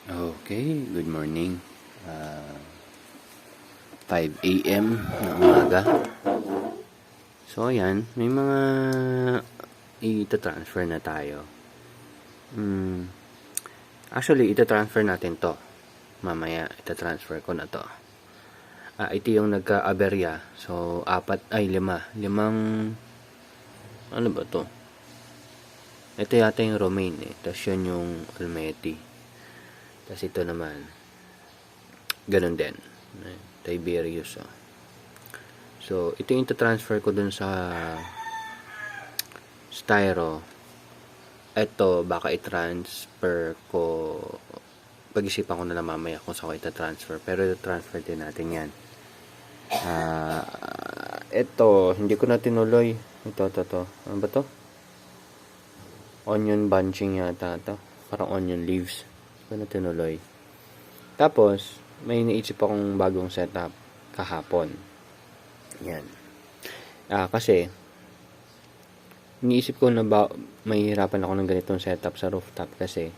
Okay, good morning. 5 a.m. na umaga. So, ayan, may mga ita-transfer na tayo. Actually, ita-transfer natin to. Mamaya, ita-transfer ko na to. Ito yung nagka-aberya. So, limang, ano ba to? Ito yata yung Romaine eh. Tapos yun yung Almaty. Tapos ito naman, ganun din. Tiberius. So, ito yung transfer ko dun sa styro. Ito, baka i-transfer ko. Pag-isipan ko na lang mamaya kung saan ko ita-transfer. Pero ita-transfer din natin yan. Ito, hindi ko na tinuloy. Ito. Ano ba to? Onion bunching yata ito. Parang onion leaves. Hindi ko na tinuloy. Tapos, may iniisip akong bagong setup kahapon. Yan. Kasi, iniisip ko na mahihirapan ako ng ganitong setup sa rooftop kasi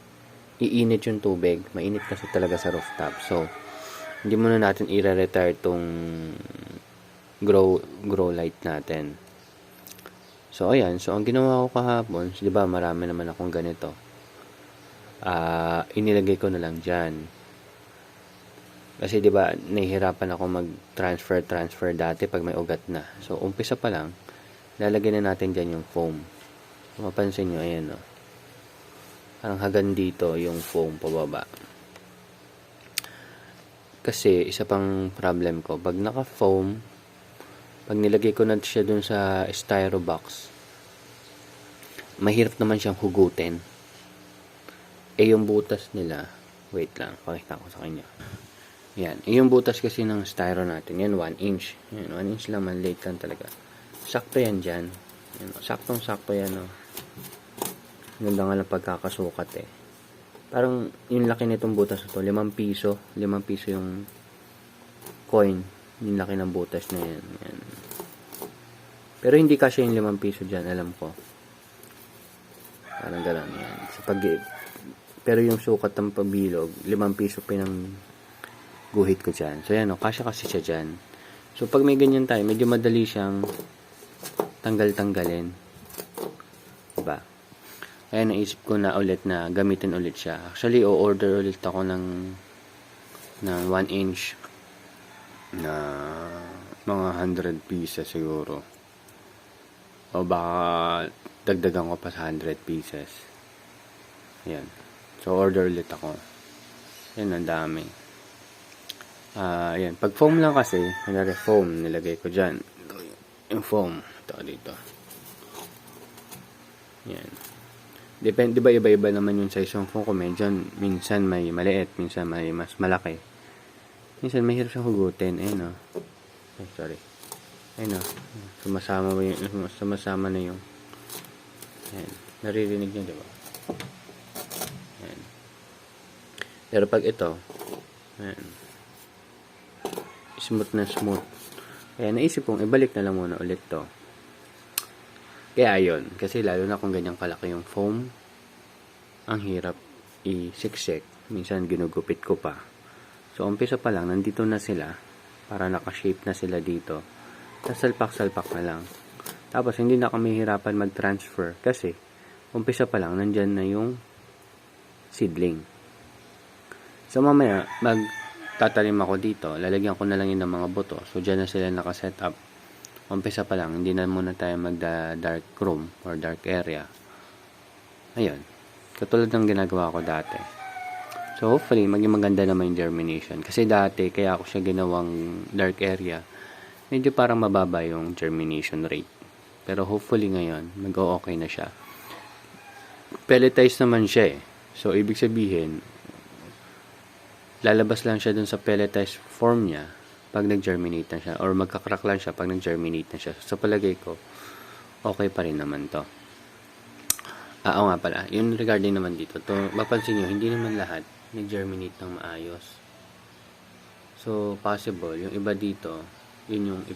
iinit yung tubig. Mainit kasi talaga sa rooftop. So, hindi muna natin i-retire tong grow light natin. So, ayan. So, ang ginawa ko kahapon, di ba marami naman akong ganito. Inilagay ko na lang dyan. Kasi 'di ba, nahihirapan ako mag-transfer dati pag may ugat na. So, umpisa pa lang, lalagyan na natin diyan yung foam. Kung mapansin niyo, ayan oh. Parang hanggang dito yung foam pababa. Kasi isa pang problem ko, pag naka-foam, pag nilagay ko na siya dun sa styro box, mahirap naman siyang hugutin. Yung butas nila, wait lang, pakita ko sa kanya. Yan. Yung butas kasi ng styro natin, yan 1 inch. Yan, 1 inch lang, maliit lang talaga. Sakto yan dyan. Yan, saktong-sakto yan. Oh. Ganda nga lang pagkakasukat eh. Parang yung laki nitong butas na to, 5 piso. 5 piso yung coin. Yung laki ng butas na yan. Yan. Pero hindi kasi yung 5 piso dyan, alam ko. Parang gano'n yan. Pero yung sukat ng pabilog, 5 piso guhit ko dyan. So, yan o. Kasya kasi siya dyan. So, pag may ganyan tayo, medyo madali siyang tanggalin. Diba? Kaya naisip ko na ulit na gamitin ulit siya. Actually, o-order ulit ako ng 1 inch na mga 100 pieces siguro. O baka dagdagan ko pa sa 100 pieces. Yan. So, order ulit ako. Yan, ang dami. Yan. Pag foam lang kasi, foam, nilagay ko dyan. Yung foam. Ito, dito. Yan. Depende ba, iba-iba naman yung size ng foam ko. Minsan may maliit, minsan may mas malaki. Minsan mahirap siyang hugutin. Ayun o. Ay, sorry. Ayun o. Sumasama na yung yan. Naririnig niyo, diba? Yan. Pero pag ito, yan. Smooth na smooth. Kaya naisip kong ibalik na lang muna ulit to. Kaya ayun. Kasi lalo na kung ganyang kalaki yung foam, ang hirap i-siksik. Minsan ginugupit ko pa. So, umpisa pa lang, nandito na sila. Para nakashape na sila dito. Tapos salpak-salpak na lang. Tapos, hindi na kami hirapan mag-transfer. Kasi, umpisa pa lang, nandyan na yung seedling. So, mamaya, tatalim ako dito, lalagyan ko na lang yun ng mga buto. So, dyan na sila nakaset up. Umpisa pa lang, hindi na muna tayo dark room or dark area. Ayun. Katulad ng ginagawa ko dati. So, hopefully, maging maganda naman yung germination. Kasi dati, kaya ako siya ginawang dark area, medyo parang mababa yung germination rate. Pero hopefully ngayon, mag-o-okay na siya. Pelletized naman siya eh. So, ibig sabihin, lalabas lang siya dun sa pelletized form niya pag nag-germinate na siya or magkakrak lang siya pag nag-germinate na siya. So, sa palagay ko, okay pa rin naman to. Oo nga pala, yun regarding naman dito. To, mapansin nyo, hindi naman lahat nag-germinate ng maayos. So, possible, yung iba dito, yun yung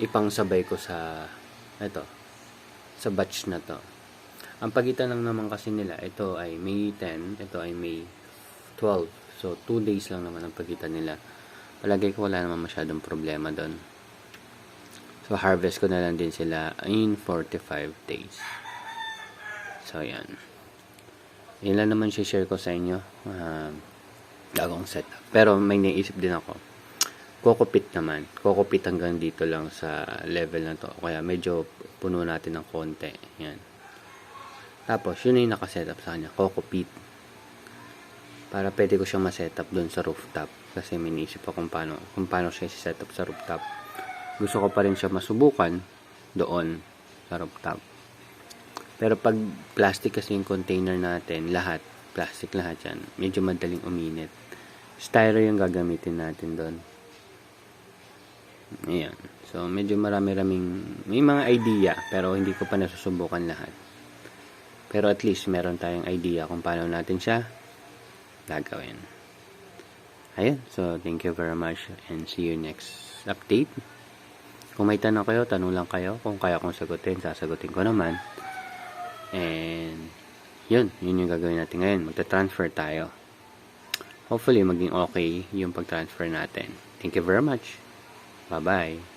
ipang sabay ko sa batch na to. Ang pagitan lang naman kasi nila, ito ay May 10, ito ay May 12. So, 2 days lang naman ang pagitan nila. Palagay ko wala naman masyadong problema doon. So, harvest ko na lang din sila in 45 days. So, yan. Yan lang naman share ko sa inyo. Bagong setup. Pero may naisip din ako. Kokopit naman. Kokopit hanggang dito lang sa level na to. Kaya medyo puno natin ng konti. Yan. Tapos, yun yung nakasetup sa kanya. Kokopit. Para pwede ko siyang masetup doon sa rooftop. Kasi may naisip ako kung paano siya set up sa rooftop. Gusto ko pa rin siya masubukan doon sa rooftop. Pero pag plastic kasi yung container natin, lahat, plastic lahat yan, medyo madaling uminit. Styro yung gagamitin natin doon. Ayan. So, medyo marami-raming, may mga idea, pero hindi ko pa nasusubukan lahat. Pero at least, meron tayong idea kung paano natin siya gagawin. Ayun. So, thank you very much and see you next update. Kung may tanong kayo, tanong lang kayo. Kung kaya kong sagutin, sasagutin ko naman. And, yun yung gagawin natin ngayon. Magta-transfer tayo. Hopefully, maging okay yung pag-transfer natin. Thank you very much. Bye-bye.